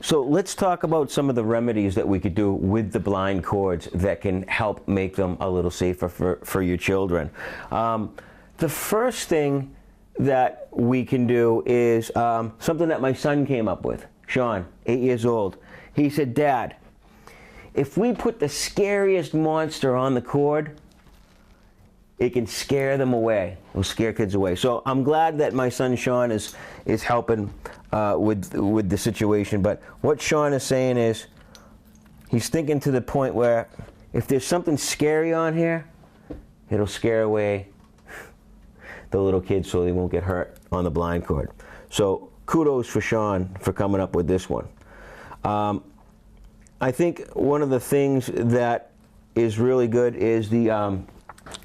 So let's talk about some of the remedies that we could do with the blind cords that can help make them a little safer for your children. The first thing that we can do is something that my son came up with, Sean, 8 years old. He said, "Dad, if we put the scariest monster on the cord, it can scare them away. It will scare kids away." So I'm glad that my son Sean is helping with the situation. But what Sean is saying is, he's thinking to the point where if there's something scary on here, it'll scare away the little kids so they won't get hurt on the blind cord. So kudos for Sean for coming up with this one. I think one of the things that is really good is the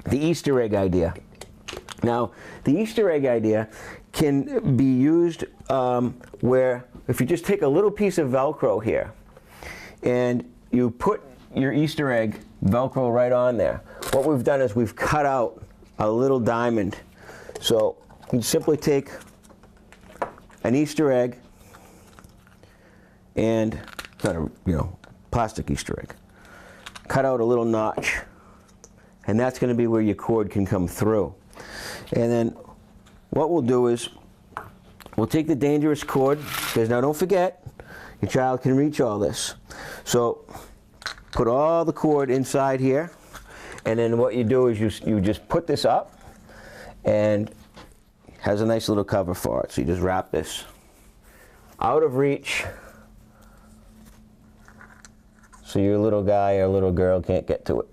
Easter egg idea. Now, the Easter egg idea can be used where if you just take a little piece of Velcro here and you put your Easter egg Velcro right on there. What we've done is we've cut out a little diamond. So you simply take an Easter egg and got a plastic Easter egg. Cut out a little notch. And that's going to be where your cord can come through. And then what we'll do is we'll take the dangerous cord, because now don't forget, your child can reach all this. So put all the cord inside here, and then what you do is you just put this up, and it has a nice little cover for it. So you just wrap this out of reach, so your little guy or little girl can't get to it.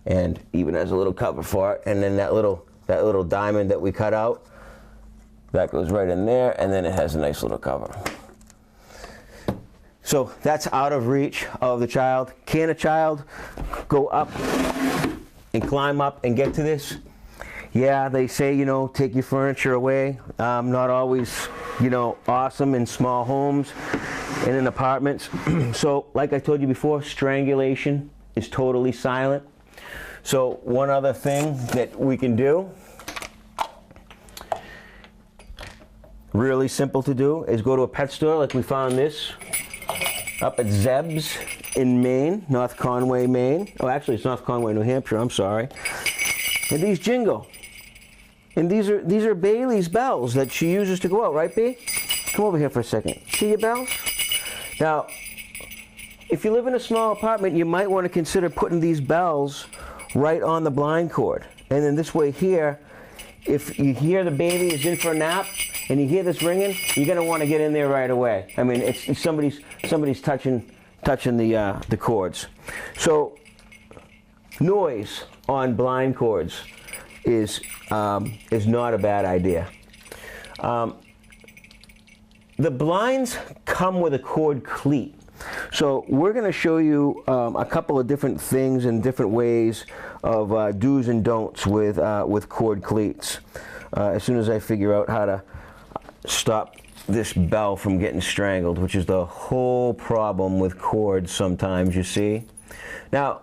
And even has a little cover for it, and then that little diamond that we cut out, that goes right in there, and then it has a nice little cover. So that's out of reach of the child. Can a child go up and climb up and get to this? Yeah, they say, take your furniture away. Not always, awesome in small homes and in apartments. So like I told you before, strangulation is totally silent. So one other thing that we can do, really simple to do, is go to a pet store like we found this up at Zeb's in Maine, North Conway, Maine. Oh, actually it's North Conway, New Hampshire, I'm sorry. And these jingle. And these are Bailey's bells that she uses to go out, right, B? Come over here for a second. See your bells? Now, if you live in a small apartment, you might want to consider putting these bells right on the blind cord. And then this way here, if you hear the baby is in for a nap and you hear this ringing, you're going to want to get in there right away. I mean, it's somebody's touching the cords. So noise on blind cords is not a bad idea. The blinds come with a cord cleat. So we're going to show you a couple of different things and different ways of do's and don'ts with cord cleats. As soon as I figure out how to stop this bell from getting strangled, which is the whole problem with cords sometimes, you see. Now,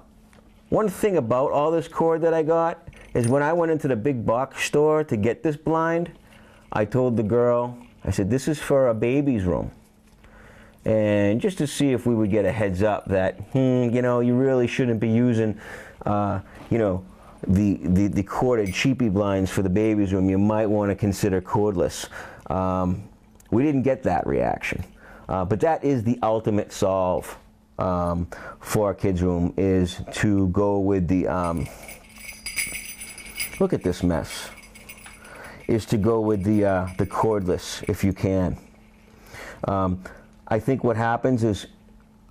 one thing about all this cord that I got is when I went into the big box store to get this blind, I told the girl, I said, this is for a baby's room. And just to see if we would get a heads up that, you really shouldn't be using, the corded cheapy blinds for the baby's room. You might want to consider cordless. We didn't get that reaction. But that is the ultimate solve for a kid's room, is to go with the, look at this mess, is to go with the cordless if you can. I think what happens is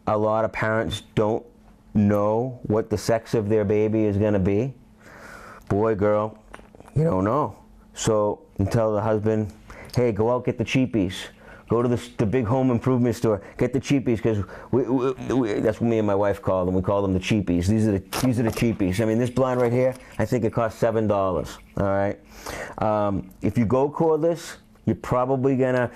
a lot of parents don't know what the sex of their baby is going to be. Boy, girl, you don't know. So you tell the husband, hey, go out, get the cheapies. Go to the big home improvement store, get the cheapies, because that's what me and my wife call them. We call them the cheapies. These are the cheapies. I mean, this blind right here, I think it costs $7. All right. If you go cordless, you're probably gonna,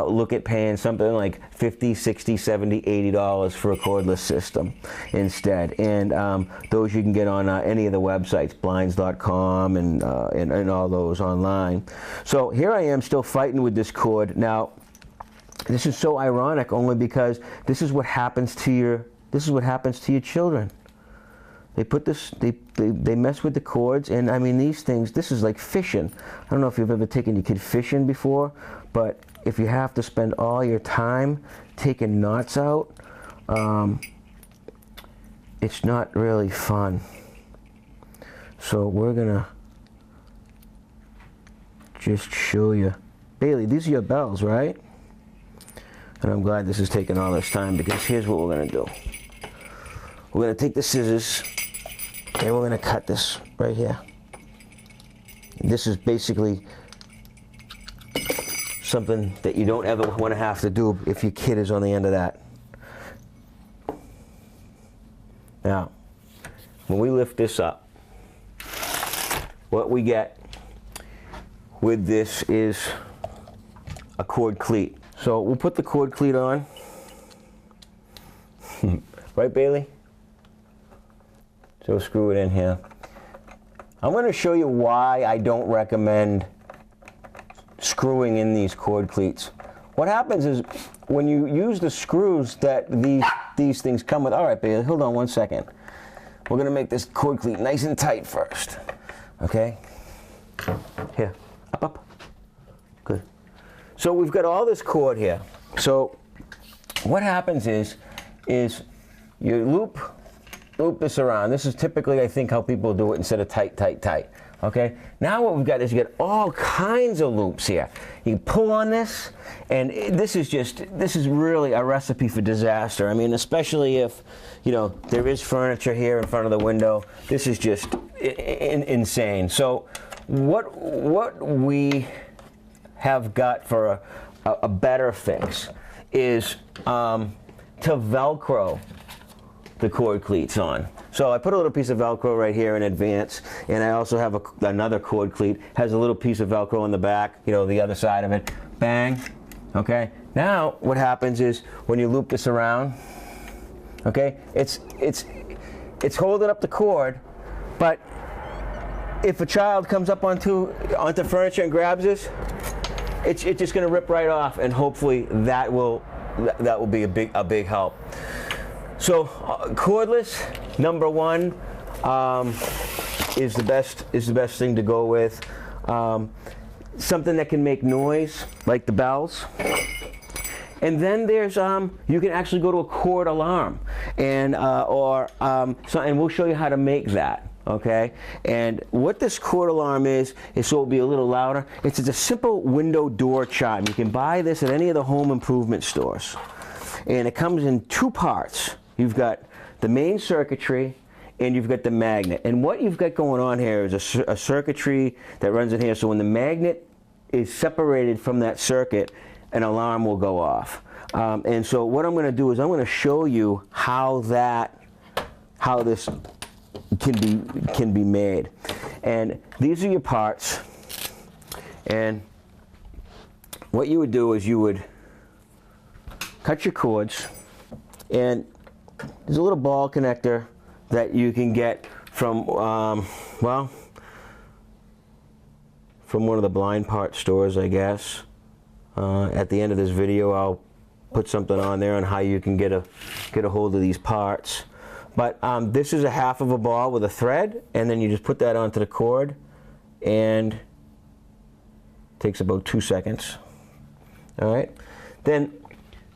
look at paying something like $50, $60, $70, $80 for a cordless system instead. And those you can get on any of the websites, blinds.com and all those online. So here I am still fighting with this cord. Now, this is so ironic only because this is what happens to your children. They put this, they mess with the cords, and I mean these things, this is like fishing. I don't know if you've ever taken your kid fishing before, but if you have to spend all your time taking knots out, it's not really fun. So we're gonna just show you. Bailey, these are your bells, right? And I'm glad this is taking all this time, because here's what we're gonna do. We're gonna take the scissors and we're gonna cut this right here. This is basically something that you don't ever want to have to do if your kid is on the end of that. Now, when we lift this up, what we get with this is a cord cleat. So we'll put the cord cleat on. Right, Bailey? So screw it in here. I'm going to show you why I don't recommend screwing in these cord cleats. What happens is when you use the screws that these things come with. All right, Bailey, hold on one second. We're going to make this cord cleat nice and tight first. Okay? Here. Up. Good. So we've got all this cord here. So what happens is you loop this around. This is typically, I think, how people do it instead of tight. Okay? Now what we've got is you get all kinds of loops here. You can pull on this, and this is really a recipe for disaster. I mean, especially if, there is furniture here in front of the window. This is just insane. So what we have got for a better fix is to Velcro the cord cleats on. So I put a little piece of Velcro right here in advance, and I also have another cord cleat, has a little piece of Velcro on the back, the other side of it. Bang. Okay. Now what happens is when you loop this around, okay, it's holding up the cord, but if a child comes up onto furniture and grabs this, it's just going to rip right off, and hopefully that will be a big help. So cordless, number one, is the best thing to go with. Something that can make noise, like the bells. And then there's you can actually go to a cord alarm, and and we'll show you how to make that. Okay, and what this cord alarm is so it'll be a little louder. It's a simple window door chime. You can buy this at any of the home improvement stores, and it comes in two parts. You've got the main circuitry, and you've got the magnet. And what you've got going on here is a circuitry that runs in here. So when the magnet is separated from that circuit, an alarm will go off. And so what I'm going to do is I'm going to show you how this can be made. And these are your parts. And what you would do is you would cut your cords, and there's a little ball connector that you can get from from one of the blind part stores, I guess. At the end of this video, I'll put something on there on how you can get a hold of these parts. But this is a half of a ball with a thread, and then you just put that onto the cord, and it takes about 2 seconds. All right. Then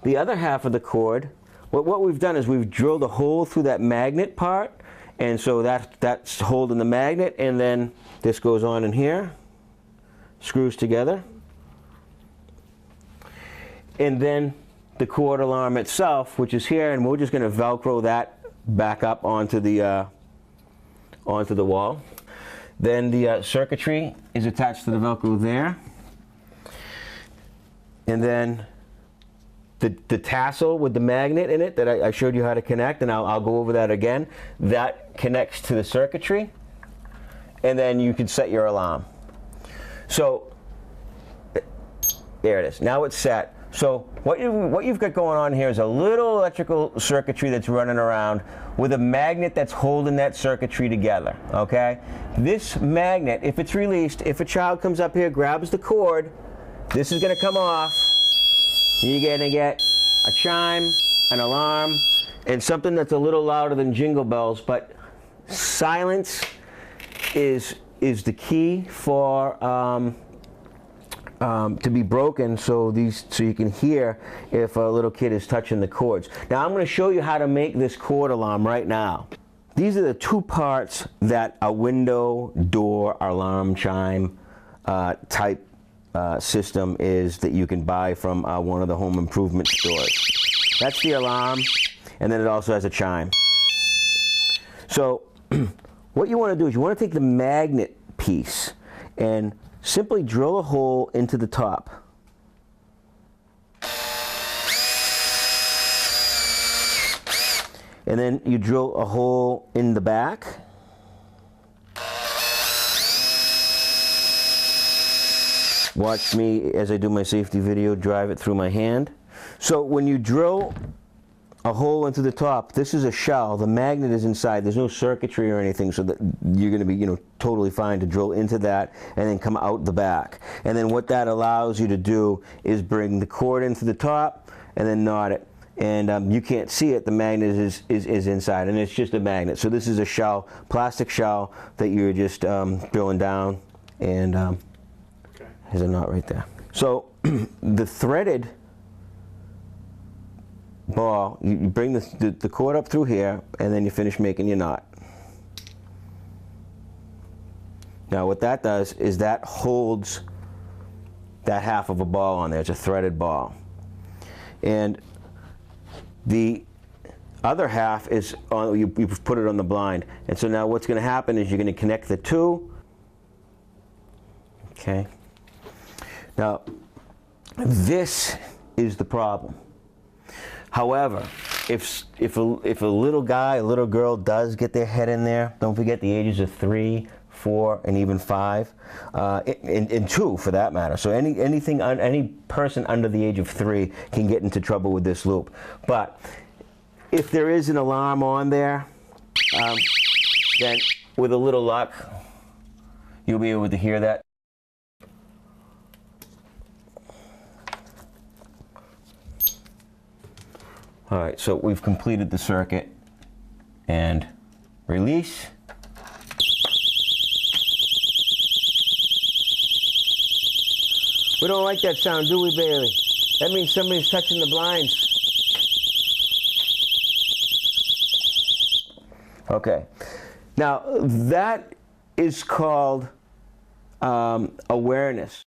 the other half of the cord, what we've done is we've drilled a hole through that magnet part, and so that's holding the magnet, and then this goes on in here, screws together, and then the cord alarm itself, which is here, and we're just going to Velcro that back up onto the wall. Then the circuitry is attached to the Velcro there, and then the tassel with the magnet in it that I showed you how to connect, and I'll go over that again, that connects to the circuitry, and then you can set your alarm. So there it is. Now it's set. So what you've got going on here is a little electrical circuitry that's running around with a magnet that's holding that circuitry together, okay? This magnet, if it's released, if a child comes up here, grabs the cord, this is going to come off, You're gonna get a chime, an alarm, and something that's a little louder than jingle bells, but silence is the key for to be broken, so you can hear if a little kid is touching the cords. Now I'm going to show you how to make this cord alarm right now. These are the two parts that a window, door, alarm, chime type system is that you can buy from one of the home improvement stores. That's the alarm, and then it also has a chime. So what you want to do is you want to take the magnet piece and simply drill a hole into the top. And then you drill a hole in the back. Watch me as I do my safety video, drive it through my hand. So when you drill a hole into the top, this is a shell, the magnet is inside, there's no circuitry or anything, so that you're going to be totally fine to drill into that and then come out the back. And then what that allows you to do is bring the cord into the top and then knot it. And you can't see it, the magnet is inside, and it's just a magnet. So this is a shell, plastic shell that you're just drilling down, and there's a knot right there. So the threaded ball, you bring the cord up through here, and then you finish making your knot. Now what that does is that holds that half of a ball on there. It's a threaded ball. And the other half is on, you put it on the blind. And so now what's going to happen is you're going to connect the two. Okay. Now this is the problem. However, if a little guy, a little girl does get their head in there, don't forget the ages of 3, 4, and even 5, and 2 for that matter. So any person under the age of 3 can get into trouble with this loop. But if there is an alarm on there, then with a little luck, you'll be able to hear that. All right, so we've completed the circuit, and release. We don't like that sound, do we, Bailey? That means somebody's touching the blinds. Okay, now that is called awareness.